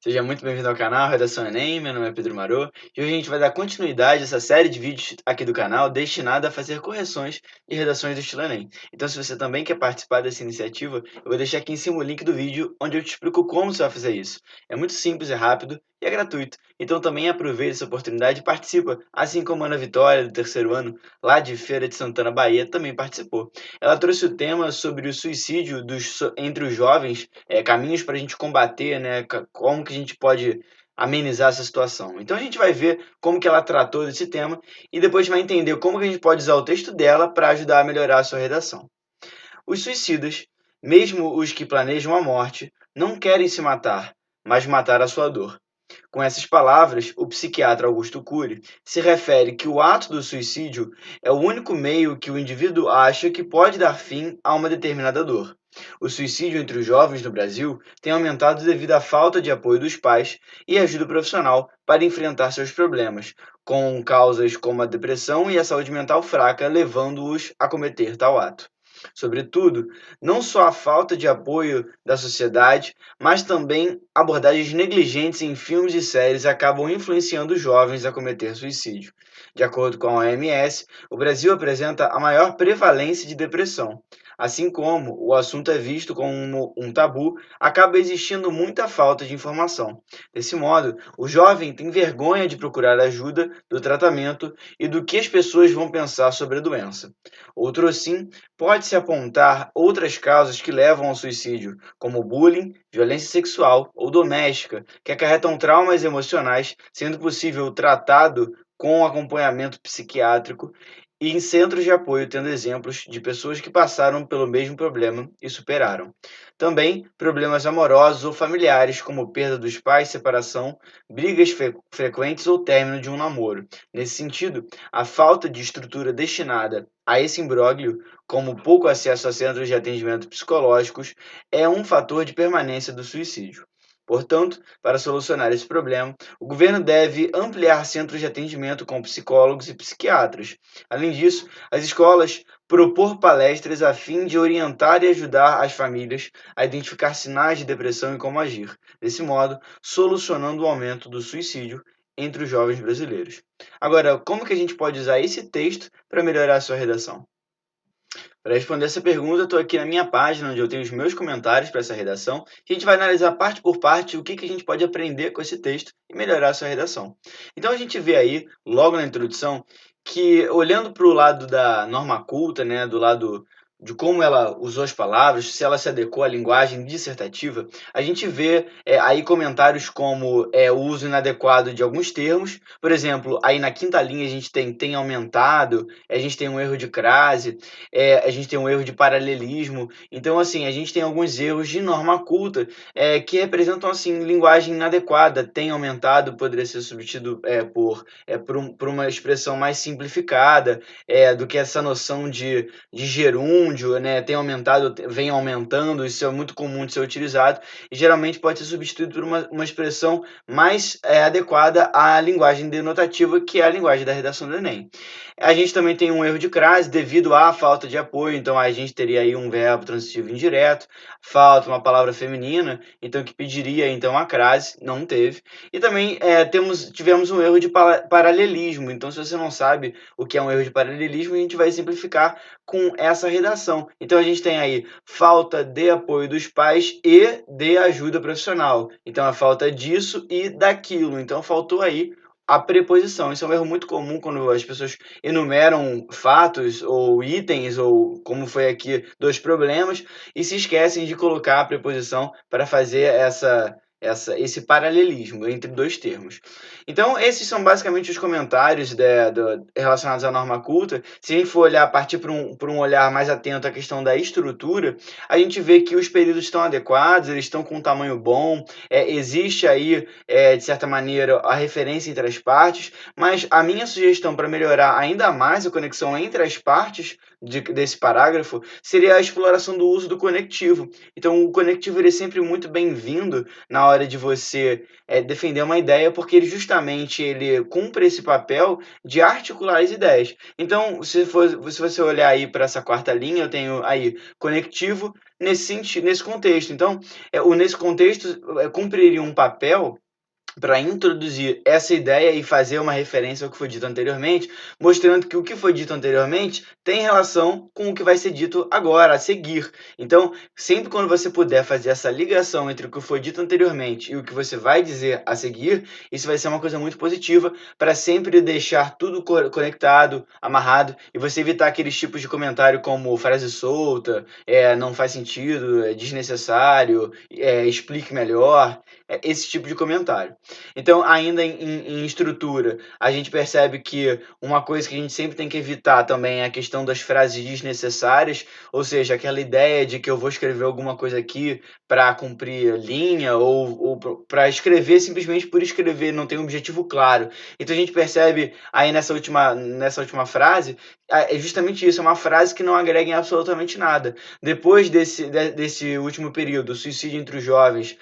Seja muito bem-vindo ao canal Redação Enem, meu nome é Pedro Marô e hoje a gente vai dar continuidade a essa série de vídeos aqui do canal destinada a fazer correções e redações do estilo Enem. Então, se você também quer participar dessa iniciativa, eu vou deixar aqui em cima o link do vídeo onde eu te explico como você vai fazer isso. É muito simples, é rápido e é gratuito. Então também aproveite essa oportunidade e participa, assim como a Ana Vitória, do terceiro ano, lá de Feira de Santana, Bahia, também participou. Ela trouxe o tema sobre o suicídio entre os jovens, caminhos para a gente combater, né? Como que a gente pode amenizar essa situação. Então a gente vai ver como que ela tratou desse tema e depois vai entender como que a gente pode usar o texto dela para ajudar a melhorar a sua redação. Os suicidas, mesmo os que planejam a morte, não querem se matar, mas matar a sua dor. Com essas palavras, o psiquiatra Augusto Cury se refere que o ato do suicídio é o único meio que o indivíduo acha que pode dar fim a uma determinada dor. O suicídio entre os jovens no Brasil tem aumentado devido à falta de apoio dos pais e ajuda profissional para enfrentar seus problemas, com causas como a depressão e a saúde mental fraca levando-os a cometer tal ato. Sobretudo, não só a falta de apoio da sociedade, mas também abordagens negligentes em filmes e séries acabam influenciando os jovens a cometer suicídio. De acordo com a OMS, o Brasil apresenta a maior prevalência de depressão. Assim como o assunto é visto como um tabu, acaba existindo muita falta de informação. Desse modo, o jovem tem vergonha de procurar ajuda do tratamento e do que as pessoas vão pensar sobre a doença. Outro assim, pode-se apontar outras causas que levam ao suicídio, como bullying, violência sexual ou doméstica, que acarretam traumas emocionais, sendo possível tratado com acompanhamento psiquiátrico e em centros de apoio, tendo exemplos de pessoas que passaram pelo mesmo problema e superaram. Também problemas amorosos ou familiares, como perda dos pais, separação, brigas frequentes ou término de um namoro. Nesse sentido, a falta de estrutura destinada a esse imbróglio, como pouco acesso a centros de atendimento psicológicos, é um fator de permanência do suicídio. Portanto, para solucionar esse problema, o governo deve ampliar centros de atendimento com psicólogos e psiquiatras. Além disso, as escolas propor palestras a fim de orientar e ajudar as famílias a identificar sinais de depressão e como agir. Desse modo, solucionando o aumento do suicídio entre os jovens brasileiros. Agora, como que a gente pode usar esse texto para melhorar a sua redação? Para responder essa pergunta, eu estou aqui na minha página, onde eu tenho os meus comentários para essa redação, e a gente vai analisar parte por parte o que que a gente pode aprender com esse texto e melhorar a sua redação. Então, a gente vê aí, logo na introdução, que olhando para o lado da norma culta, né, do lado de como ela usou as palavras, se ela se adequou à linguagem dissertativa, a gente vê aí comentários como o uso inadequado de alguns termos. Por exemplo, aí na quinta linha a gente tem aumentado, a gente tem um erro de crase, a gente tem um erro de paralelismo. Então, assim, a gente tem alguns erros de norma culta que representam assim linguagem inadequada, tem aumentado, poderia ser substituído por uma expressão mais simplificada do que essa noção de gerúndio, né? Tem aumentado, vem aumentando, isso é muito comum de ser utilizado, e geralmente pode ser substituído por uma expressão mais adequada à linguagem denotativa, que é a linguagem da redação do Enem. A gente também tem um erro de crase devido à falta de apoio, então a gente teria aí um verbo transitivo indireto, falta uma palavra feminina, então que pediria então a crase, não teve. E também tivemos um erro de paralelismo, então se você não sabe o que é um erro de paralelismo, a gente vai simplificar com essa redação. Então a gente tem aí falta de apoio dos pais e de ajuda profissional. Então a falta disso e daquilo. Então faltou aí a preposição. Isso é um erro muito comum quando as pessoas enumeram fatos ou itens, ou como foi aqui, dois problemas, e se esquecem de colocar a preposição para fazer esse paralelismo entre dois termos. Então, esses são basicamente os comentários relacionados à norma culta. Se a gente for olhar, partir para um olhar mais atento à questão da estrutura, a gente vê que os períodos estão adequados, eles estão com um tamanho bom, existe aí, de certa maneira, a referência entre as partes, mas a minha sugestão para melhorar ainda mais a conexão entre as partes desse parágrafo seria a exploração do uso do conectivo. Então, o conectivo ele é sempre muito bem-vindo na hora de você defender uma ideia, porque ele cumpre esse papel de articular as ideias. Então, se você olhar aí para essa quarta linha, eu tenho aí conectivo, nesse contexto. Então, nesse contexto, cumpriria um papel para introduzir essa ideia e fazer uma referência ao que foi dito anteriormente, mostrando que o que foi dito anteriormente tem relação com o que vai ser dito agora, a seguir. Então, sempre quando você puder fazer essa ligação entre o que foi dito anteriormente e o que você vai dizer a seguir, isso vai ser uma coisa muito positiva para sempre deixar tudo conectado, amarrado, e você evitar aqueles tipos de comentário como frase solta, não faz sentido, é desnecessário, explique melhor, esse tipo de comentário. Então, ainda em estrutura, a gente percebe que uma coisa que a gente sempre tem que evitar também é a questão das frases desnecessárias, ou seja, aquela ideia de que eu vou escrever alguma coisa aqui para cumprir linha ou para escrever simplesmente por escrever, não tem um objetivo claro. Então a gente percebe aí nessa última frase, é justamente isso, é uma frase que não agrega em absolutamente nada. Depois desse último período, o suicídio entre os jovens,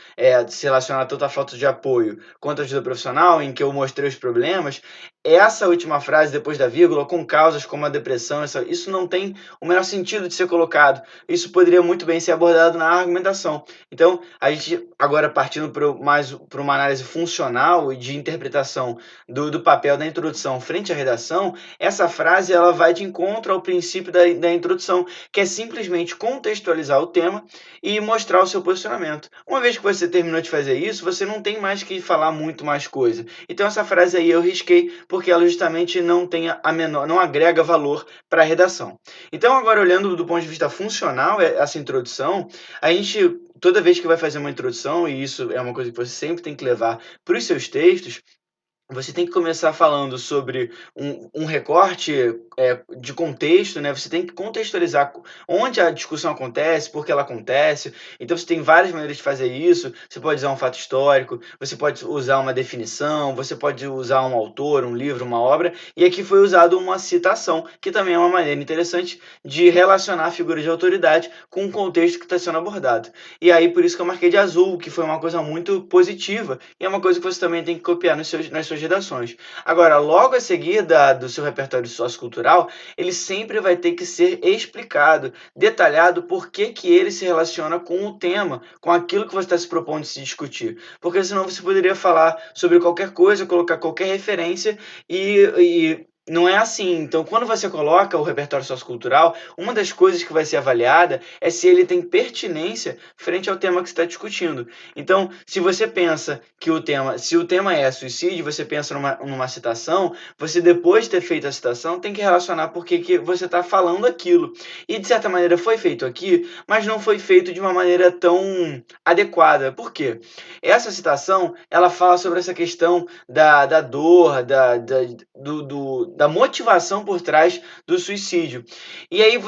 se relaciona tanto à falta de apoio quanto à ajuda profissional, em que eu mostrei os problemas, essa última frase depois da vírgula, com causas como a depressão, isso não tem o menor sentido de ser colocado. Isso poderia muito bem ser abordado na argumentação. Então, a gente agora partindo mais para uma análise funcional e de interpretação do papel da introdução frente à redação, essa frase ela vai de encontro ao princípio da introdução, que é simplesmente contextualizar o tema e mostrar o seu posicionamento. Uma vez que você terminou de fazer isso, você não tem mais que falar muito mais coisa. Então essa frase aí eu risquei porque ela justamente não agrega valor para a redação. Então agora olhando do ponto de vista funcional, essa introdução, a gente toda vez que vai fazer uma introdução, e isso é uma coisa que você sempre tem que levar para os seus textos, você tem que começar falando sobre um recorte, de contexto, né, você tem que contextualizar onde a discussão acontece, por que ela acontece, então você tem várias maneiras de fazer isso, você pode usar um fato histórico, você pode usar uma definição, você pode usar um autor, um livro, uma obra, e aqui foi usado uma citação, que também é uma maneira interessante de relacionar a figura de autoridade com o contexto que está sendo abordado. E aí por isso que eu marquei de azul, que foi uma coisa muito positiva, e é uma coisa que você também tem que copiar nas suas redações. Agora, logo a seguir do seu repertório sociocultural, ele sempre vai ter que ser explicado, detalhado por que que ele se relaciona com o tema, com aquilo que você está se propondo de se discutir. Porque senão você poderia falar sobre qualquer coisa, colocar qualquer referência e não é assim. Então, quando você coloca o repertório sociocultural, uma das coisas que vai ser avaliada é se ele tem pertinência frente ao tema que você está discutindo. Então, se você pensa que se o tema é suicídio, você pensa numa citação, você depois de ter feito a citação tem que relacionar por que que você está falando aquilo. E de certa maneira foi feito aqui, mas não foi feito de uma maneira tão adequada. Por quê? Essa citação, ela fala sobre essa questão da dor, da motivação por trás do suicídio. E aí,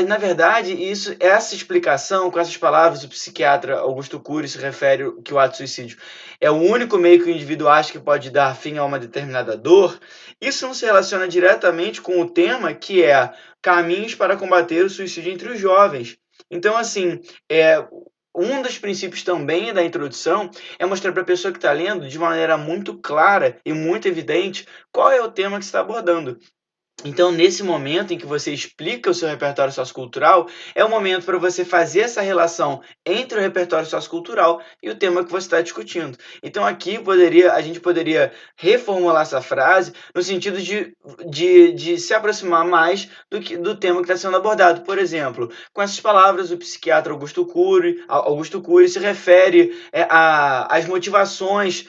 na verdade, essa explicação, com essas palavras, o psiquiatra Augusto Cury se refere que o ato de suicídio é o único meio que o indivíduo acha que pode dar fim a uma determinada dor. Isso não se relaciona diretamente com o tema que é caminhos para combater o suicídio entre os jovens. Então, assim, um dos princípios também da introdução é mostrar para a pessoa que está lendo de maneira muito clara e muito evidente qual é o tema que você está abordando. Então, nesse momento em que você explica o seu repertório sociocultural, é o momento para você fazer essa relação entre o repertório sociocultural e o tema que você está discutindo. Então, aqui a gente poderia reformular essa frase no sentido de se aproximar mais do tema que está sendo abordado. Por exemplo, com essas palavras, o psiquiatra Augusto Cury se refere às motivações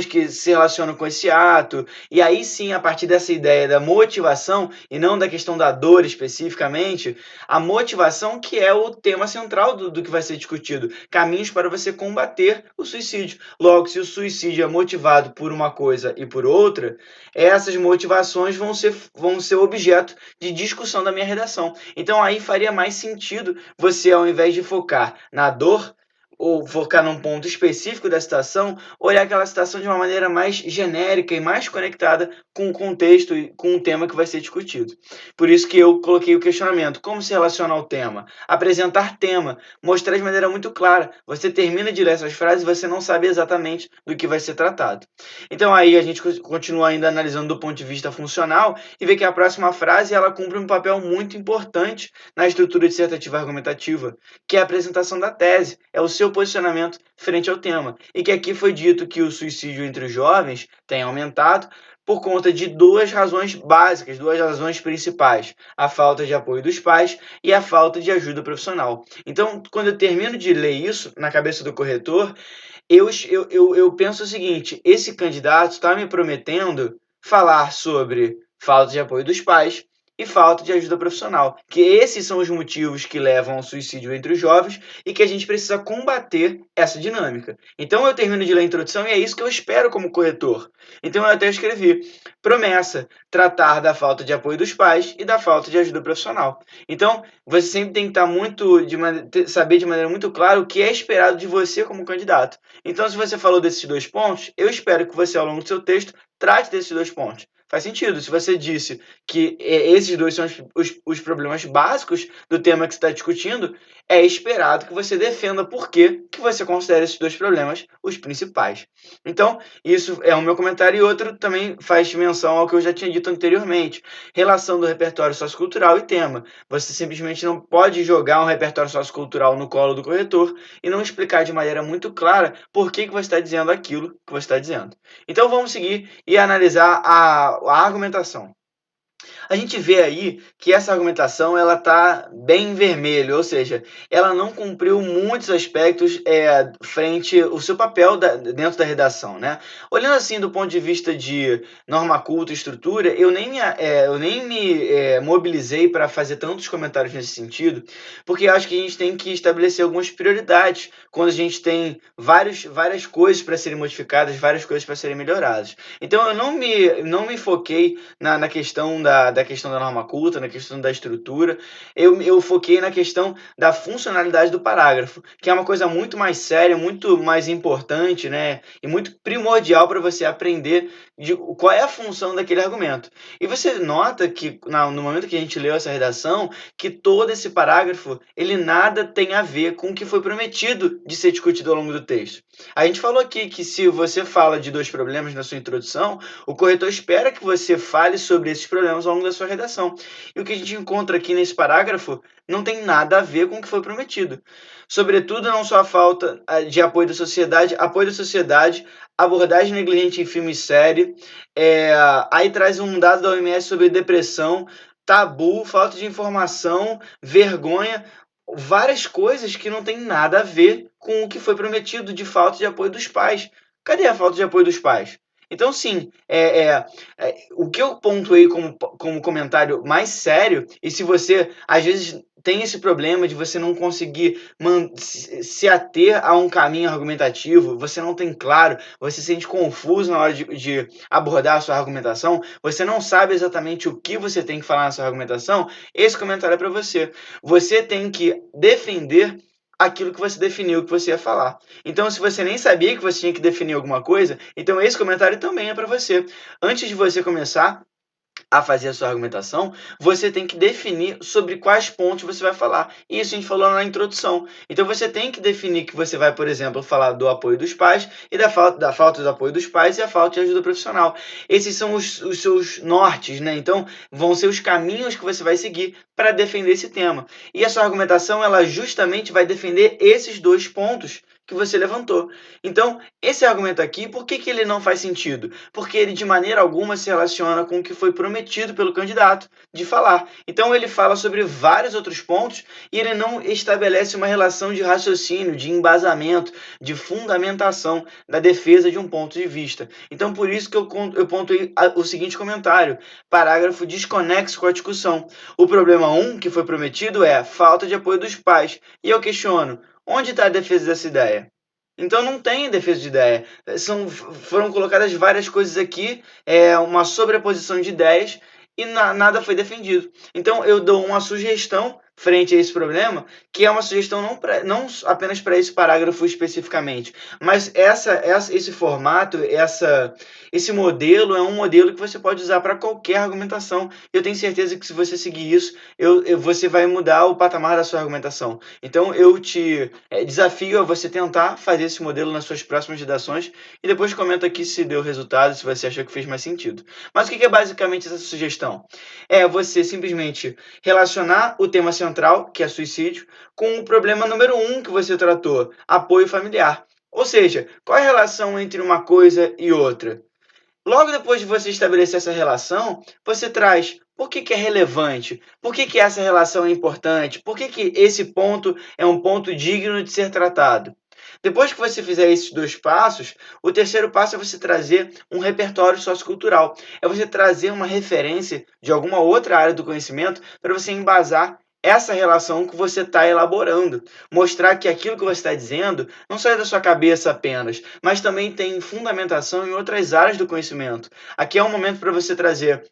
que se relacionam com esse ato, e aí sim, a partir dessa ideia da motivação, e não da questão da dor especificamente, a motivação que é o tema central do que vai ser discutido, caminhos para você combater o suicídio. Logo, se o suicídio é motivado por uma coisa e por outra, essas motivações vão ser objeto de discussão da minha redação. Então aí faria mais sentido você, ao invés de focar na dor, ou focar num ponto específico da citação, olhar aquela citação de uma maneira mais genérica e mais conectada com o contexto e com o tema que vai ser discutido. Por isso que eu coloquei o questionamento: como se relaciona ao tema? Apresentar tema, mostrar de maneira muito clara. Você termina de ler essas frases e você não sabe exatamente do que vai ser tratado. Então aí a gente continua ainda analisando do ponto de vista funcional e vê que a próxima frase ela cumpre um papel muito importante na estrutura dissertativa argumentativa, que é a apresentação da tese, é o seu posicionamento frente ao tema. E que aqui foi dito que o suicídio entre os jovens tem aumentado por conta de duas razões básicas, duas razões principais: a falta de apoio dos pais e a falta de ajuda profissional. Então, quando eu termino de ler isso na cabeça do corretor, eu penso o seguinte: esse candidato está me prometendo falar sobre falta de apoio dos pais e falta de ajuda profissional, que esses são os motivos que levam ao suicídio entre os jovens e que a gente precisa combater essa dinâmica. Então eu termino de ler a introdução e é isso que eu espero como corretor. Então eu até escrevi: promessa, tratar da falta de apoio dos pais e da falta de ajuda profissional. Então, você sempre tem que estar saber de maneira muito clara o que é esperado de você como candidato. Então, se você falou desses dois pontos, eu espero que você, ao longo do seu texto, trate desses dois pontos. Faz sentido. Se você disse que esses dois são os problemas básicos do tema que você está discutindo, é esperado que você defenda por que você considera esses dois problemas os principais. Então, isso é o meu comentário, e outro também faz menção ao que eu já tinha dito anteriormente: relação do repertório sociocultural e tema. Você simplesmente não pode jogar um repertório sociocultural no colo do corretor e não explicar de maneira muito clara por que você está dizendo aquilo que você está dizendo. Então vamos seguir e analisar a argumentação. A gente vê aí que essa argumentação ela está bem vermelho, ou seja, ela não cumpriu muitos aspectos frente o seu papel dentro da redação, né? Olhando assim do ponto de vista de norma culta e estrutura, eu nem me mobilizei para fazer tantos comentários nesse sentido, porque eu acho que a gente tem que estabelecer algumas prioridades quando a gente tem várias coisas para serem modificadas, várias coisas para serem melhoradas. Então eu não me foquei na questão da questão da norma culta, na questão da estrutura, eu foquei na questão da funcionalidade do parágrafo, que é uma coisa muito mais séria, muito mais importante, né, e muito primordial para você aprender de qual é a função daquele argumento. E você nota que no momento que a gente leu essa redação, que todo esse parágrafo, ele nada tem a ver com o que foi prometido de ser discutido ao longo do texto. A gente falou aqui que se você fala de dois problemas na sua introdução, o corretor espera que você fale sobre esses problemas ao longo da sua redação. E o que a gente encontra aqui nesse parágrafo não tem nada a ver com o que foi prometido. Sobretudo, não só a falta de apoio da sociedade, abordagem negligente em filme e série, aí traz um dado da OMS sobre depressão, tabu, falta de informação, vergonha, várias coisas que não tem nada a ver com o que foi prometido de falta de apoio dos pais. Cadê a falta de apoio dos pais? Então, sim, o que eu pontuei como comentário mais sério, e se você às vezes tem esse problema de você não conseguir se ater a um caminho argumentativo, você não tem claro, você se sente confuso na hora de abordar a sua argumentação, você não sabe exatamente o que você tem que falar na sua argumentação, esse comentário é para você. Você tem que defender aquilo que você definiu que você ia falar. Então, se você nem sabia que você tinha que definir alguma coisa, então esse comentário também é para você. Antes de você começar a fazer a sua argumentação, você tem que definir sobre quais pontos você vai falar. Isso a gente falou na introdução. Então você tem que definir que você vai, por exemplo, falar do apoio dos pais e da falta do apoio dos pais e a falta de ajuda profissional. Esses são os seus nortes, né? Então vão ser os caminhos que você vai seguir para defender esse tema. E a sua argumentação, ela justamente vai defender esses dois pontos que você levantou. Então, esse argumento aqui, por que ele não faz sentido? Porque ele de maneira alguma se relaciona com o que foi prometido pelo candidato de falar. Então ele fala sobre vários outros pontos e ele não estabelece uma relação de raciocínio, de embasamento, de fundamentação da defesa de um ponto de vista. Então por isso que eu pontuei o seguinte comentário: parágrafo desconexo com a discussão. O problema 1 que foi prometido é falta de apoio dos pais. E eu questiono: onde está a defesa dessa ideia? Então não tem defesa de ideia. Foram colocadas várias coisas aqui, uma sobreposição de ideias e nada foi defendido. Então eu dou uma sugestão frente a esse problema, que é uma sugestão não apenas para esse parágrafo especificamente, mas esse formato, esse modelo é um modelo que você pode usar para qualquer argumentação. Eu tenho certeza que se você seguir isso, você vai mudar o patamar da sua argumentação. Então eu te desafio a você tentar fazer esse modelo nas suas próximas redações e depois comenta aqui se deu resultado, se você achou que fez mais sentido. Mas o que é basicamente essa sugestão? É você simplesmente relacionar o tema central, que é suicídio, com o problema número 1 que você tratou, apoio familiar. Ou seja, qual é a relação entre uma coisa e outra? Logo depois de você estabelecer essa relação, você traz por que é relevante, por que essa relação é importante, por que esse ponto é um ponto digno de ser tratado. Depois que você fizer esses 2 passos, o terceiro passo é você trazer um repertório sociocultural. É você trazer uma referência de alguma outra área do conhecimento para você embasar essa relação que você está elaborando. Mostrar que aquilo que você está dizendo não sai da sua cabeça apenas, mas também tem fundamentação em outras áreas do conhecimento. Aqui é um momento para você trazer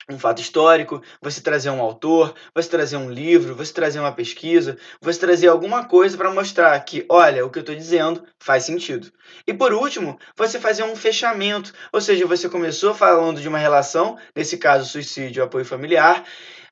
um fato histórico, você trazer um autor, você trazer um livro, você trazer uma pesquisa, você trazer alguma coisa para mostrar que, olha, o que eu estou dizendo faz sentido. E por último, você fazer um fechamento, ou seja, você começou falando de uma relação, nesse caso suicídio e apoio familiar,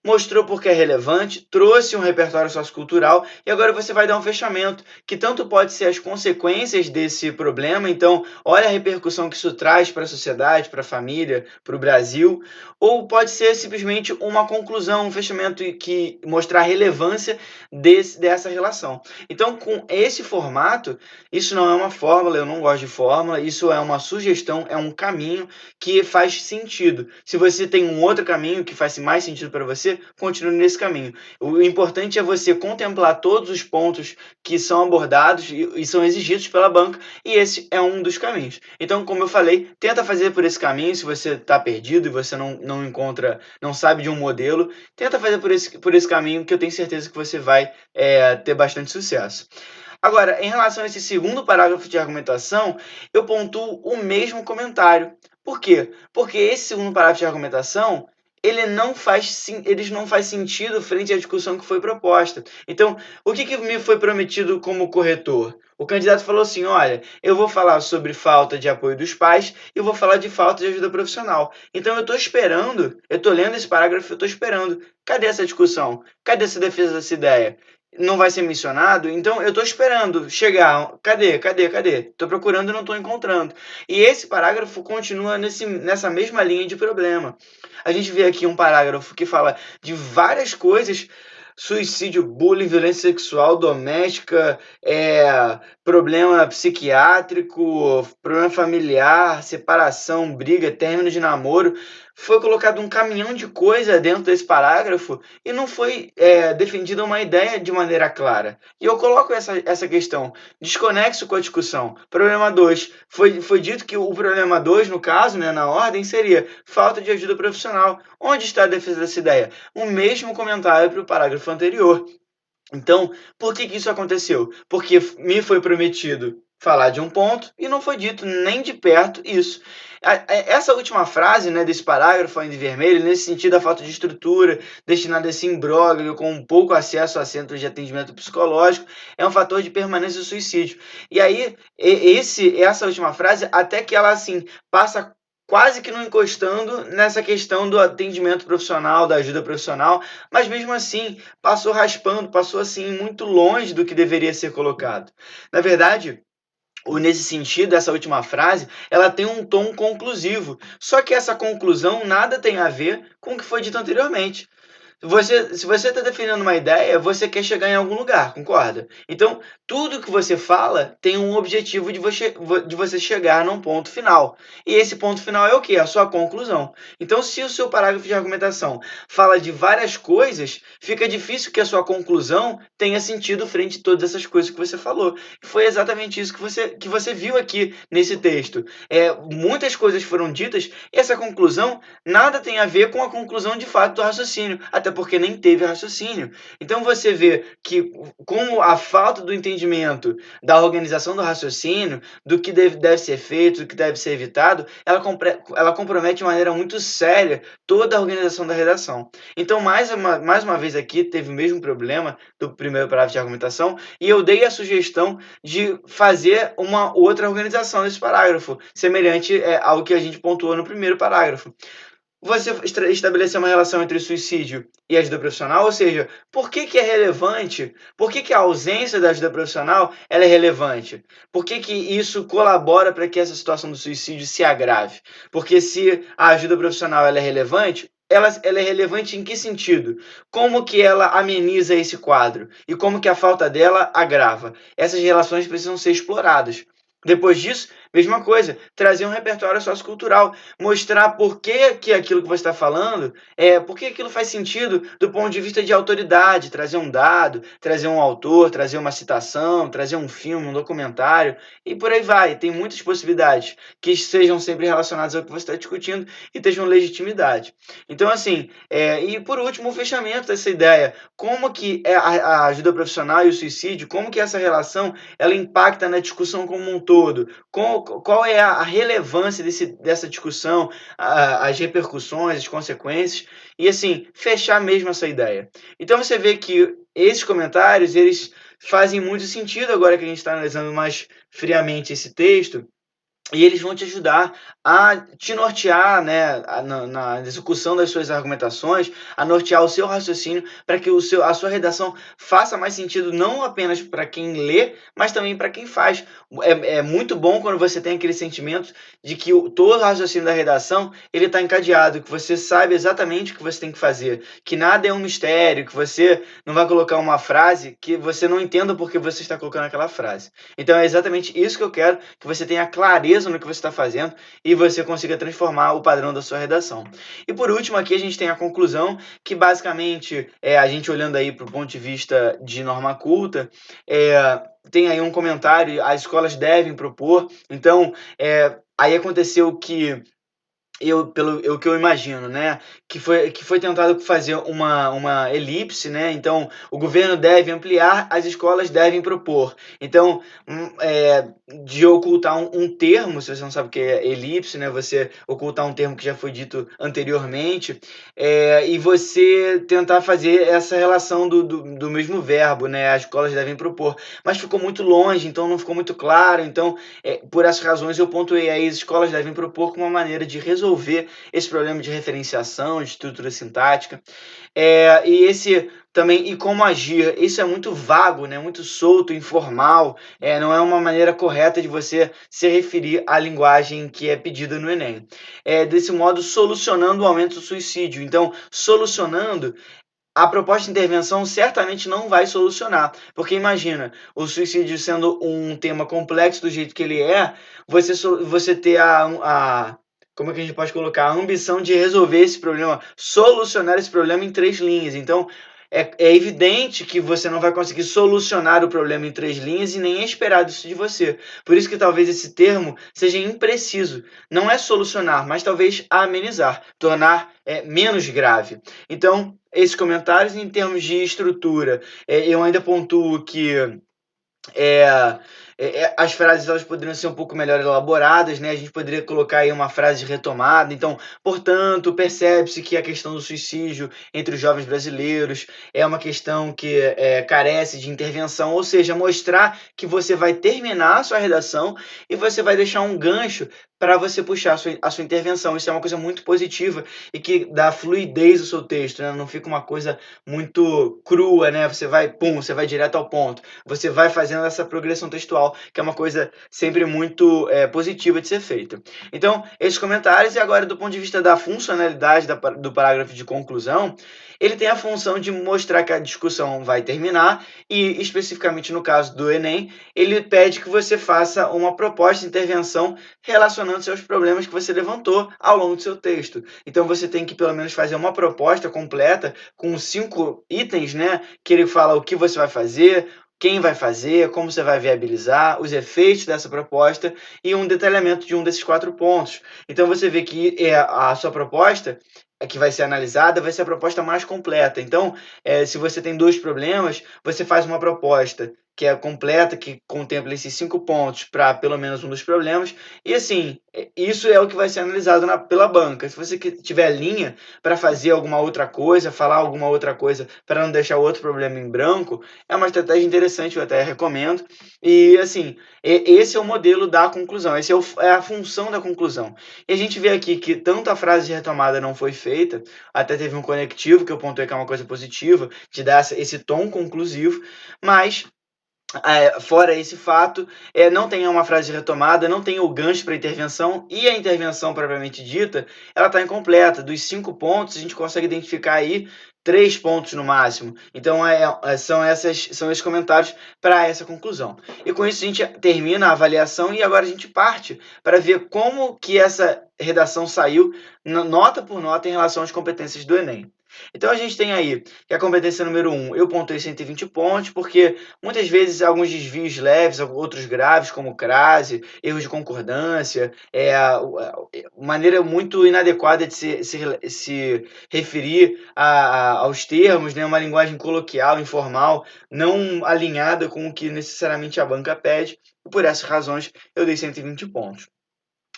mostrou porque é relevante, trouxe um repertório sociocultural e agora você vai dar um fechamento, que tanto pode ser as consequências desse problema, então, olha a repercussão que isso traz para a sociedade, para a família, para o Brasil, ou pode ser simplesmente uma conclusão, um fechamento que mostrar a relevância dessa relação. Então, com esse formato, isso não é uma fórmula, eu não gosto de fórmula, isso é uma sugestão, é um caminho que faz sentido. Se você tem um outro caminho que faz mais sentido para você, continue nesse caminho. O importante é você contemplar todos os pontos que são abordados e são exigidos pela banca, e esse é um dos caminhos. Então, como eu falei, tenta fazer por esse caminho, se você está perdido e você não encontra, não sabe de um modelo, tenta fazer por esse caminho que eu tenho certeza que você vai ter bastante sucesso. Agora, em relação a esse segundo parágrafo de argumentação, eu pontuo o mesmo comentário. Por quê? Porque esse segundo parágrafo de argumentação, eles não faz sentido frente à discussão que foi proposta. Então, o que me foi prometido como corretor? O candidato falou assim: olha, eu vou falar sobre falta de apoio dos pais e eu vou falar de falta de ajuda profissional. Então, eu estou esperando, eu estou lendo esse parágrafo, eu estou esperando. Cadê essa discussão? Cadê essa defesa dessa ideia? Não vai ser mencionado, então eu estou esperando chegar. Cadê? Cadê? Cadê? Estou procurando e não estou encontrando. E esse parágrafo continua nessa mesma linha de problema. A gente vê aqui um parágrafo que fala de várias coisas: suicídio, bullying, violência sexual doméstica, problema psiquiátrico, problema familiar, separação, briga, término de namoro. Foi colocado um caminhão de coisa dentro desse parágrafo e não foi defendida uma ideia de maneira clara. E eu coloco essa questão, desconexo com a discussão. Problema 2, foi dito que o problema 2, no caso, né, na ordem, seria falta de ajuda profissional. Onde está a defesa dessa ideia? O mesmo comentário para o parágrafo anterior. Então, por que isso aconteceu? Porque me foi prometido falar de um ponto e não foi dito nem de perto isso. Essa última frase, né, desse parágrafo ainda em vermelho, nesse sentido, a falta de estrutura destinada a esse imbróglio com pouco acesso a centros de atendimento psicológico, é um fator de permanência do suicídio. E aí, essa última frase, até que ela assim passa quase que não encostando nessa questão do atendimento profissional, da ajuda profissional, mas mesmo assim passou raspando, passou assim muito longe do que deveria ser colocado. Na verdade, nesse sentido, essa última frase, ela tem um tom conclusivo, só que essa conclusão nada tem a ver com o que foi dito anteriormente. Se você está defendendo uma ideia, você quer chegar em algum lugar, concorda? Então, tudo que você fala tem um objetivo de você chegar num ponto final. E esse ponto final é o quê? A sua conclusão. Então, se o seu parágrafo de argumentação fala de várias coisas, fica difícil que a sua conclusão tenha sentido frente a todas essas coisas que você falou. E foi exatamente isso que você viu aqui nesse texto. Muitas coisas foram ditas e essa conclusão nada tem a ver com a conclusão de fato do raciocínio. Até até porque nem teve raciocínio. Então você vê que como a falta do entendimento da organização do raciocínio, do que deve ser feito, do que deve ser evitado, ela compromete de maneira muito séria toda a organização da redação. Então, mais uma vez aqui, teve o mesmo problema do primeiro parágrafo de argumentação, e eu dei a sugestão de fazer uma outra organização desse parágrafo, semelhante ao que a gente pontuou no primeiro parágrafo. Você estabelecer uma relação entre suicídio e ajuda profissional, ou seja, por que que é relevante, por que que a ausência da ajuda profissional ela é relevante? Por que que isso colabora para que essa situação do suicídio se agrave? Porque se a ajuda profissional ela é relevante, ela é relevante em que sentido? Como que ela ameniza esse quadro? E como que a falta dela agrava? Essas relações precisam ser exploradas. Depois disso, mesma coisa, trazer um repertório sociocultural, mostrar por que que aquilo que você está falando, por que aquilo faz sentido do ponto de vista de autoridade, trazer um dado, trazer um autor, trazer uma citação, trazer um filme, um documentário, e por aí vai. Tem muitas possibilidades que sejam sempre relacionadas ao que você está discutindo e tenham legitimidade. Então, assim, e por último, o fechamento dessa ideia. Como que a ajuda profissional e o suicídio, como que essa relação ela impacta na discussão como um todo? Qual é a relevância dessa discussão, as repercussões, as consequências, e assim, fechar mesmo essa ideia. Então você vê que esses comentários, eles fazem muito sentido agora que a gente está analisando mais friamente esse texto, e eles vão te ajudar a te nortear, né, na execução das suas argumentações, a nortear o seu raciocínio para que a sua redação faça mais sentido não apenas para quem lê, mas também para quem faz. É muito bom quando você tem aquele sentimento de que todo o raciocínio da redação ele está encadeado, que você sabe exatamente o que você tem que fazer, que nada é um mistério, que você não vai colocar uma frase que você não entenda porque você está colocando aquela frase. Então é exatamente isso que eu quero, que você tenha clareza no que você está fazendo e você consiga transformar o padrão da sua redação. E por último, aqui a gente tem a conclusão, que basicamente, a gente olhando aí para o ponto de vista de norma culta, tem aí um comentário, as escolas devem propor, então, aí aconteceu que o que eu imagino, né, que foi tentado fazer uma elipse, né, então o governo deve ampliar, as escolas devem propor. Então, de ocultar um termo, se você não sabe o que é elipse, né, você ocultar um termo que já foi dito anteriormente, e você tentar fazer essa relação do mesmo verbo, né, as escolas devem propor. Mas ficou muito longe, então não ficou muito claro, então, por essas razões eu pontuei aí, as escolas devem propor como uma maneira de resolver esse problema de referenciação, de estrutura sintática, e esse também e como agir, isso é muito vago, né, muito solto, informal, não é uma maneira correta de você se referir à linguagem que é pedida no Enem. Desse modo, solucionando o aumento do suicídio. Então, solucionando, a proposta de intervenção certamente não vai solucionar, porque imagina, o suicídio sendo um tema complexo do jeito que ele é, você ter como é que a gente pode colocar? A ambição de resolver esse problema, solucionar esse problema em 3 linhas. Então, é evidente que você não vai conseguir solucionar o problema em 3 linhas e nem é esperado isso de você. Por isso que talvez esse termo seja impreciso. Não é solucionar, mas talvez amenizar, tornar, menos grave. Então, esses comentários em termos de estrutura, eu ainda pontuo que é, as frases elas poderiam ser um pouco melhor elaboradas, né? A gente poderia colocar aí uma frase de retomada. Então, portanto, percebe-se que a questão do suicídio entre os jovens brasileiros é uma questão que carece de intervenção, ou seja, mostrar que você vai terminar a sua redação e você vai deixar um gancho para você puxar a sua intervenção. Isso é uma coisa muito positiva e que dá fluidez ao seu texto, né? Não fica uma coisa muito crua, né? Você vai, pum, você vai direto ao ponto. Você vai fazendo essa progressão textual, que é uma coisa sempre muito positiva de ser feita. Então, esses comentários, e agora do ponto de vista da funcionalidade do parágrafo de conclusão, ele tem a função de mostrar que a discussão vai terminar e, especificamente no caso do Enem, ele pede que você faça uma proposta de intervenção relacionando-se aos problemas que você levantou ao longo do seu texto. Então, você tem que, pelo menos, fazer uma proposta completa com 5 itens, né, que ele fala o que você vai fazer, quem vai fazer, como você vai viabilizar, os efeitos dessa proposta e um detalhamento de um desses 4 pontos. Então você vê que, a sua proposta, que vai ser analisada, vai ser a proposta mais completa. Então, se você tem 2 problemas, você faz uma proposta que é completa, que contempla esses 5 pontos para pelo menos um dos problemas, e assim, isso é o que vai ser analisado pela banca. Se você tiver linha para fazer alguma outra coisa, falar alguma outra coisa para não deixar o outro problema em branco, é uma estratégia interessante, eu até recomendo. E assim, esse é o modelo da conclusão, esse é a função da conclusão. E a gente vê aqui que tanto a frase de retomada não foi feita, até teve um conectivo que eu pontuei que é uma coisa positiva, de dar esse tom conclusivo, mas fora esse fato, não tem uma frase de retomada, não tem o gancho para intervenção, e a intervenção propriamente dita, ela está incompleta. Dos 5 pontos, a gente consegue identificar aí 3 pontos no máximo. Então, são esses comentários para essa conclusão. E com isso a gente termina a avaliação e agora a gente parte para ver como que essa redação saiu, nota por nota, em relação às competências do Enem. Então a gente tem aí que a competência número 1, eu pontuei 120 pontos, porque muitas vezes alguns desvios leves, outros graves, como crase, erros de concordância, maneira muito inadequada de se referir aos termos, né, uma linguagem coloquial, informal, não alinhada com o que necessariamente a banca pede. E por essas razões, eu dei 120 pontos.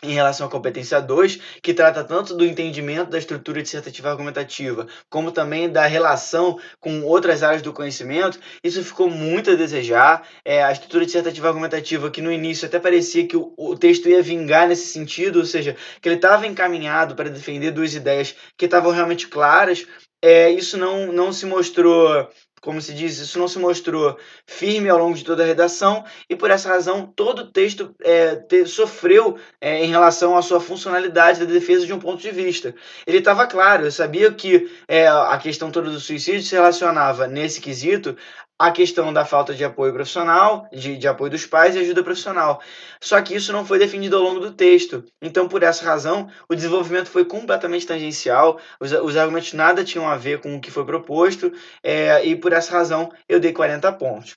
Em relação à competência 2, que trata tanto do entendimento da estrutura dissertativa argumentativa, como também da relação com outras áreas do conhecimento, isso ficou muito a desejar. A estrutura dissertativa argumentativa, que no início até parecia que o texto ia vingar nesse sentido, ou seja, que ele estava encaminhado para defender 2 ideias que estavam realmente claras, isso não se mostrou, como se diz, isso não se mostrou firme ao longo de toda a redação, e por essa razão todo o texto sofreu em relação à sua funcionalidade da defesa de um ponto de vista. Ele estava claro, eu sabia que a questão toda do suicídio se relacionava, nesse quesito, à questão da falta de apoio profissional, de apoio dos pais e ajuda profissional. Só que isso não foi definido ao longo do texto. Então, por essa razão, o desenvolvimento foi completamente tangencial, os argumentos nada tinham a ver com o que foi proposto, e por essa razão eu dei 40 pontos.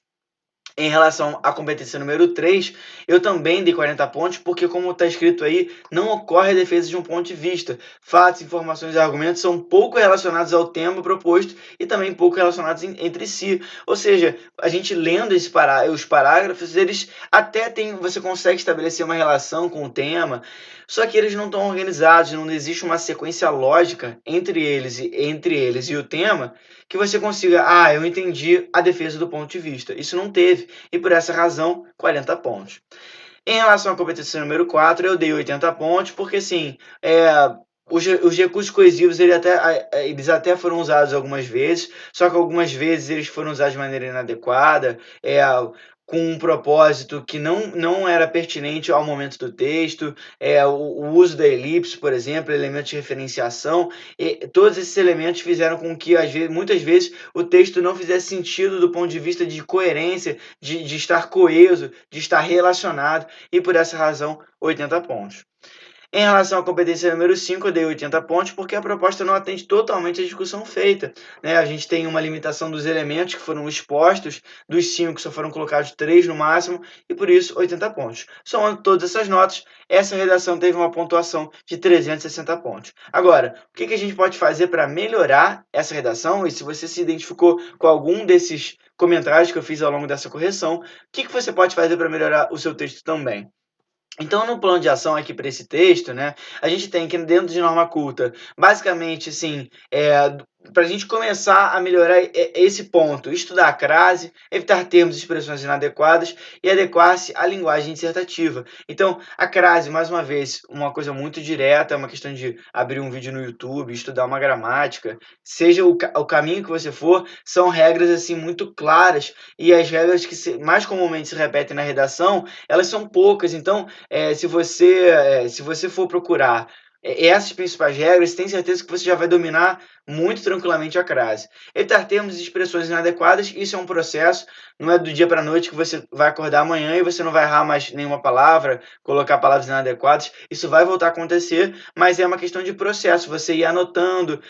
Em relação à competência número 3, eu também dei 40 pontos, porque, como está escrito aí, não ocorre a defesa de um ponto de vista. Fatos, informações e argumentos são pouco relacionados ao tema proposto e também pouco relacionados entre si. Ou seja, a gente lendo os parágrafos, eles até têm, você consegue estabelecer uma relação com o tema, só que eles não estão organizados, não existe uma sequência lógica entre eles e o tema que você consiga, eu entendi a defesa do ponto de vista. Isso não teve, e por essa razão, 40 pontos. Em relação à competência número 4, eu dei 80 pontos, porque assim, os recursos coesivos eles até foram usados algumas vezes, só que algumas vezes eles foram usados de maneira inadequada, com um propósito que não era pertinente ao momento do texto, o uso da elipse, por exemplo, elementos de referenciação, e todos esses elementos fizeram com que, muitas vezes, o texto não fizesse sentido do ponto de vista de coerência, de estar coeso, de estar relacionado, e por essa razão, 80 pontos. Em relação à competência número 5, eu dei 80 pontos, porque a proposta não atende totalmente à discussão feita, né? A gente tem uma limitação dos elementos que foram expostos, dos 5 só foram colocados 3 no máximo, e por isso 80 pontos. Somando todas essas notas, essa redação teve uma pontuação de 360 pontos. Agora, o que a gente pode fazer para melhorar essa redação? E se você se identificou com algum desses comentários que eu fiz ao longo dessa correção, o que você pode fazer para melhorar o seu texto também? Então, no plano de ação aqui para esse texto, né, a gente tem que dentro de norma culta, basicamente, assim, para a gente começar a melhorar esse ponto, estudar a crase, evitar termos e expressões inadequadas e adequar-se à linguagem dissertativa. Então, a crase, mais uma vez, uma coisa muito direta, é uma questão de abrir um vídeo no YouTube, estudar uma gramática, seja o caminho que você for, são regras, assim, muito claras, e as regras que mais comumente se repetem na redação, elas são poucas. Então, se você for procurar essas principais regras, tem certeza que você já vai dominar muito tranquilamente a crase. Evitar termos e expressões inadequadas, isso é um processo, não é do dia para a noite que você vai acordar amanhã e você não vai errar mais nenhuma palavra, colocar palavras inadequadas, isso vai voltar a acontecer, mas é uma questão de processo, você ir anotando,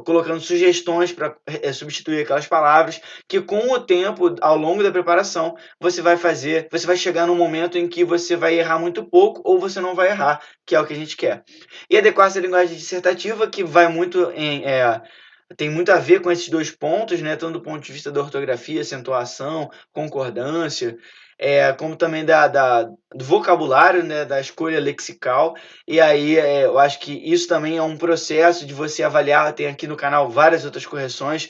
colocando sugestões para substituir aquelas palavras, que com o tempo, ao longo da preparação, você vai chegar num momento em que você vai errar muito pouco ou você não vai errar, que é o que a gente quer. E adequar-se à linguagem dissertativa, que vai muito tem muito a ver com esses 2 pontos, né, tanto do ponto de vista da ortografia, acentuação, concordância, como também do vocabulário, né, da escolha lexical. E aí, eu acho que isso também é um processo de você avaliar. Tem aqui no canal várias outras correções,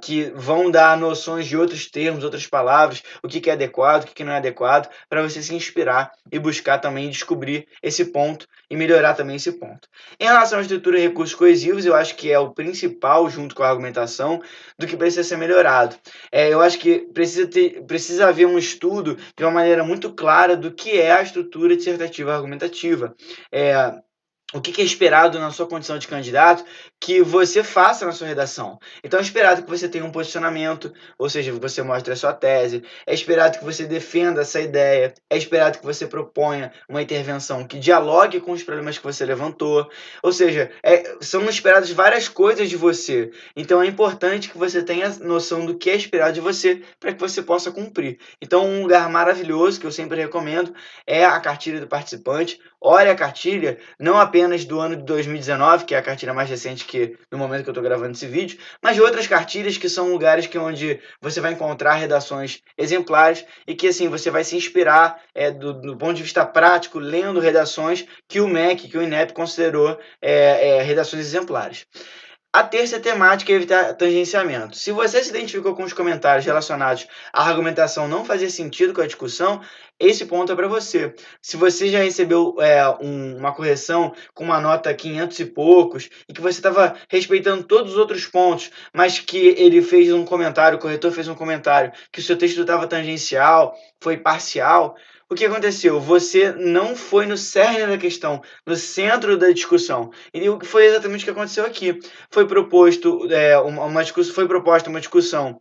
que vão dar noções de outros termos, outras palavras, o que que é adequado, o que que não é adequado, para você se inspirar e buscar também descobrir esse ponto e melhorar também esse ponto. Em relação à estrutura e recursos coesivos, eu acho que é o principal, junto com a argumentação, do que precisa ser melhorado. Eu acho que precisa haver um estudo de uma maneira muito clara do que é a estrutura dissertativa argumentativa. O que é esperado na sua condição de candidato que você faça na sua redação. Então é esperado que você tenha um posicionamento, ou seja, que você mostre a sua tese, é esperado que você defenda essa ideia, é esperado que você proponha uma intervenção que dialogue com os problemas que você levantou, ou seja, são esperadas várias coisas de você. Então é importante que você tenha noção do que é esperado de você para que você possa cumprir. Então um lugar maravilhoso que eu sempre recomendo é a cartilha do participante. Olhe a cartilha, não apenas do ano de 2019, que é a cartilha mais recente que no momento que eu estou gravando esse vídeo, mas de outras cartilhas que são lugares onde você vai encontrar redações exemplares e que assim você vai se inspirar do ponto de vista prático, lendo redações que o MEC, que o INEP considerou redações exemplares. A terça temática é evitar tangenciamento. Se você se identificou com os comentários relacionados à argumentação não fazer sentido com a discussão, esse ponto é para você. Se você já recebeu uma correção com uma nota 500 e poucos e que você estava respeitando todos os outros pontos, mas que ele fez um comentário, o corretor fez um comentário, que o seu texto estava tangencial, foi parcial, o que aconteceu? Você não foi no cerne da questão, no centro da discussão. E o que foi exatamente o que aconteceu aqui. Foi proposta uma discussão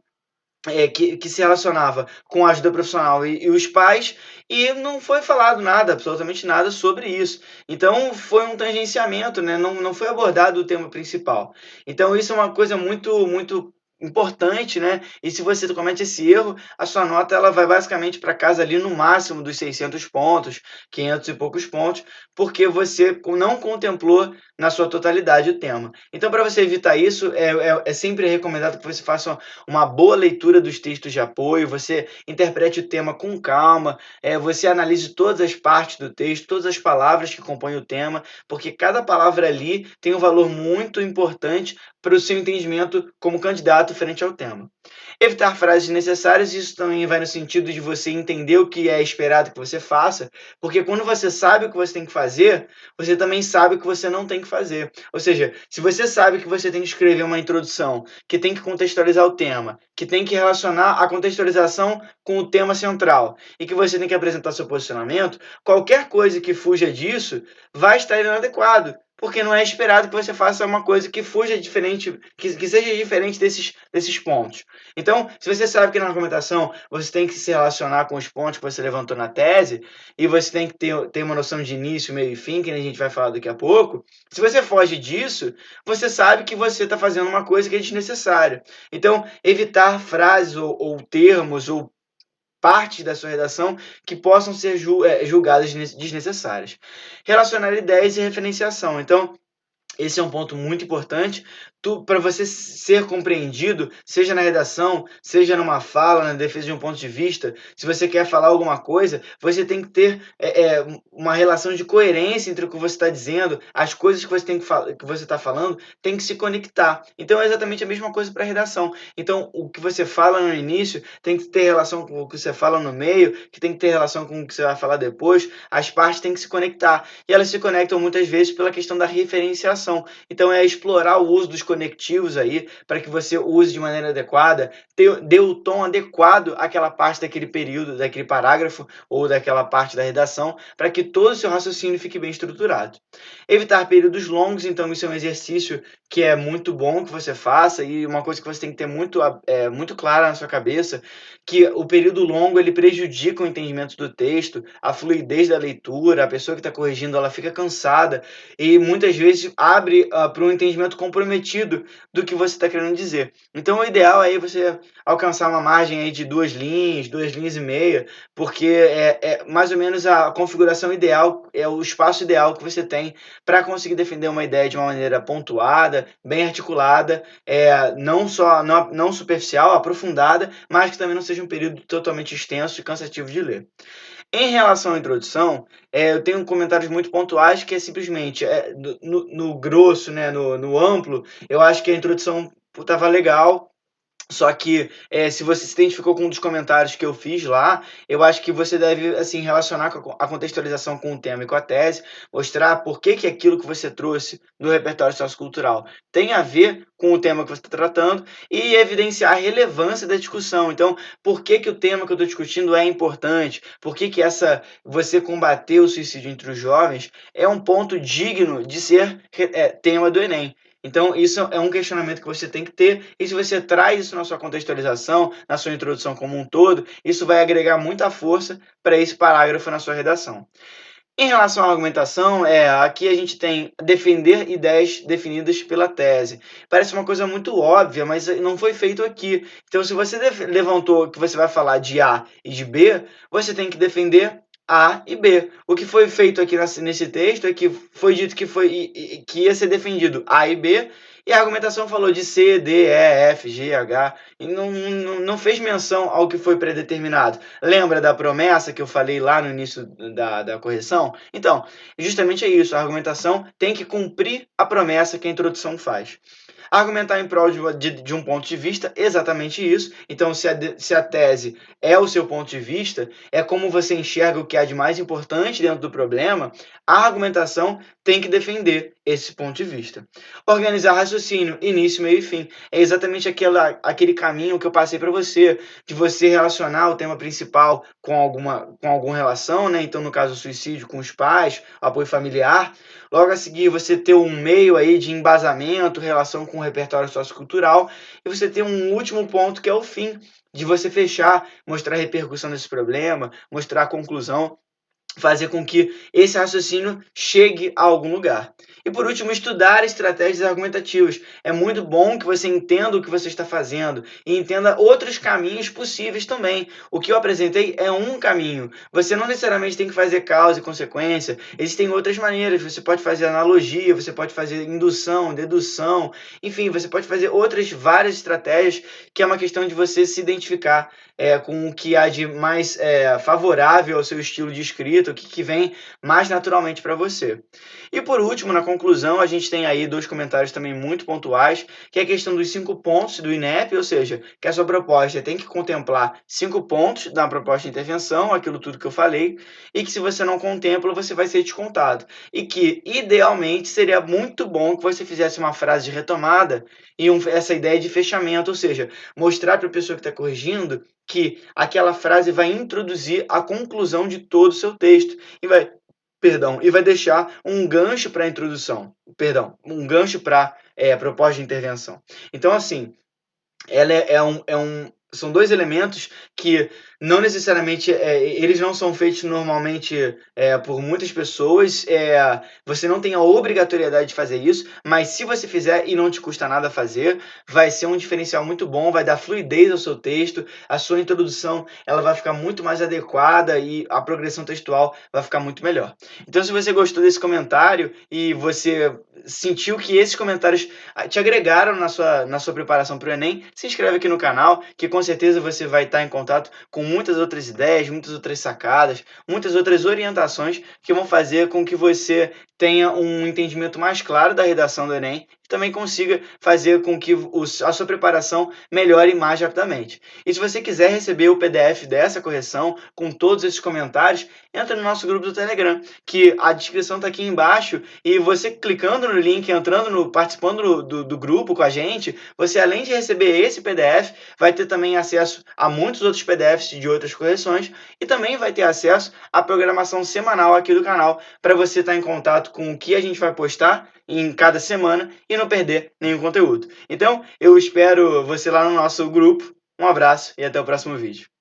que se relacionava com a ajuda profissional e os pais, e não foi falado nada, absolutamente nada sobre isso. Então foi um tangenciamento, né? Não foi abordado o tema principal. Então isso é uma coisa muito, muito importante, né? E se você comete esse erro, a sua nota ela vai basicamente para casa ali no máximo dos 600 pontos, 500 e poucos pontos, porque você não contemplou na sua totalidade o tema. Então, para você evitar isso, é sempre recomendado que você faça uma boa leitura dos textos de apoio, você interprete o tema com calma, você analise todas as partes do texto, todas as palavras que compõem o tema, porque cada palavra ali tem um valor muito importante para o seu entendimento como candidato frente ao tema. Evitar frases desnecessárias, isso também vai no sentido de você entender o que é esperado que você faça, porque quando você sabe o que você tem que fazer, você também sabe o que você não tem que fazer. Ou seja, se você sabe que você tem que escrever uma introdução, que tem que contextualizar o tema, que tem que relacionar a contextualização com o tema central e que você tem que apresentar seu posicionamento, qualquer coisa que fuja disso vai estar inadequado, porque não é esperado que você faça uma coisa que fuja diferente, que seja diferente desses pontos. Então, se você sabe que na argumentação você tem que se relacionar com os pontos que você levantou na tese, e você tem que ter uma noção de início, meio e fim, que a gente vai falar daqui a pouco, se você foge disso, você sabe que você está fazendo uma coisa que é desnecessária. Então, evitar frases ou termos ou partes da sua redação que possam ser julgadas desnecessárias. Relacionar ideias e referenciação. Então, esse é um ponto muito importante para você ser compreendido, seja na redação, seja numa fala, na defesa de um ponto de vista. Se você quer falar alguma coisa, você tem que ter uma relação de coerência entre o que você está dizendo, as coisas que você está falando, tem que se conectar. Então é exatamente a mesma coisa para a redação. Então o que você fala no início tem que ter relação com o que você fala no meio, que tem que ter relação com o que você vai falar depois. As partes têm que se conectar. E elas se conectam muitas vezes pela questão da referenciação. Então é explorar o uso dos conectivos aí para que você use de maneira adequada, dê o tom adequado àquela parte daquele período, daquele parágrafo ou daquela parte da redação, para que todo o seu raciocínio fique bem estruturado. Evitar períodos longos, então isso é um exercício que é muito bom que você faça e uma coisa que você tem que ter muito clara na sua cabeça, que o período longo ele prejudica o entendimento do texto, a fluidez da leitura, a pessoa que está corrigindo ela fica cansada e muitas vezes abre para um entendimento comprometido do que você está querendo dizer. Então o ideal é aí você alcançar uma margem aí de 2 linhas e meia, porque é mais ou menos a configuração ideal, é o espaço ideal que você tem para conseguir defender uma ideia de uma maneira pontuada, bem articulada, não superficial, aprofundada, mas que também não seja um período totalmente extenso e cansativo de ler. Em relação à introdução, eu tenho comentários muito pontuais que é simplesmente, no grosso, né, no amplo, eu acho que a introdução estava legal, só que, se você se identificou com um dos comentários que eu fiz lá, eu acho que você deve, assim, relacionar com a contextualização com o tema e com a tese, mostrar por que que aquilo que você trouxe do repertório sociocultural tem a ver com o tema que você está tratando e evidenciar a relevância da discussão. Então, por que que o tema que eu estou discutindo é importante? Por que que você combater o suicídio entre os jovens é um ponto digno de ser tema do Enem. Então, isso é um questionamento que você tem que ter, e se você traz isso na sua contextualização, na sua introdução como um todo, isso vai agregar muita força para esse parágrafo na sua redação. Em relação à argumentação, aqui a gente tem defender ideias definidas pela tese. Parece uma coisa muito óbvia, mas não foi feito aqui. Então, se você levantou que você vai falar de A e de B, você tem que defender A e B. O que foi feito aqui nesse texto é que foi dito que ia ser defendido A e B, e a argumentação falou de C, D, E, F, G, H, e não fez menção ao que foi predeterminado. Lembra da promessa que eu falei lá no início da correção? Então, justamente é isso, a argumentação tem que cumprir a promessa que a introdução faz. Argumentar em prol de um ponto de vista, exatamente isso. Então, se a tese é o seu ponto de vista, é como você enxerga o que há de mais importante dentro do problema, a argumentação tem que defender esse ponto de vista. Organizar raciocínio, início, meio e fim. É exatamente aquele caminho que eu passei para você, de você relacionar o tema principal com alguma relação, né? Então, no caso, o suicídio com os pais, apoio familiar. Logo a seguir, você ter um meio aí de embasamento, relação com o repertório sociocultural, e você ter um último ponto que é o fim, de você fechar, mostrar a repercussão desse problema, mostrar a conclusão, fazer com que esse raciocínio chegue a algum lugar. E por último, estudar estratégias argumentativas. É muito bom que você entenda o que você está fazendo e entenda outros caminhos possíveis também. O que eu apresentei é um caminho. Você não necessariamente tem que fazer causa e consequência. Existem outras maneiras. Você pode fazer analogia, você pode fazer indução, dedução, enfim, você pode fazer outras várias estratégias, que é uma questão de você se identificar com o que há de mais favorável ao seu estilo de escrita, o que vem mais naturalmente para você. E por último, na conclusão, a gente tem aí 2 comentários também muito pontuais, que é a questão dos 5 pontos do INEP, ou seja, que a sua proposta tem que contemplar 5 pontos da proposta de intervenção, aquilo tudo que eu falei, e que se você não contempla, você vai ser descontado. E que, idealmente, seria muito bom que você fizesse uma frase de retomada e essa ideia de fechamento, ou seja, mostrar para a pessoa que está corrigindo que aquela frase vai introduzir a conclusão de todo o seu texto e vai deixar um gancho para a introdução, um gancho para a proposta de intervenção. Então, assim, ela são 2 elementos que não necessariamente, eles não são feitos normalmente por muitas pessoas, você não tem a obrigatoriedade de fazer isso, mas se você fizer e não te custa nada fazer, vai ser um diferencial muito bom, vai dar fluidez ao seu texto, a sua introdução ela vai ficar muito mais adequada e a progressão textual vai ficar muito melhor. Então, se você gostou desse comentário e você sentiu que esses comentários te agregaram na sua preparação para o Enem, se inscreve aqui no canal, que com certeza você vai estar em contato com muitas outras ideias, muitas outras sacadas, muitas outras orientações que vão fazer com que você tenha um entendimento mais claro da redação do Enem e também consiga fazer com que a sua preparação melhore mais rapidamente. E se você quiser receber o PDF dessa correção, com todos esses comentários, entra no nosso grupo do Telegram, que a descrição está aqui embaixo, e você clicando no link, participando do grupo com a gente, você além de receber esse PDF, vai ter também acesso a muitos outros PDFs de outras correções, e também vai ter acesso à programação semanal aqui do canal, para você estar em contato com o que a gente vai postar em cada semana e não perder nenhum conteúdo. Então, eu espero você lá no nosso grupo. Um abraço e até o próximo vídeo.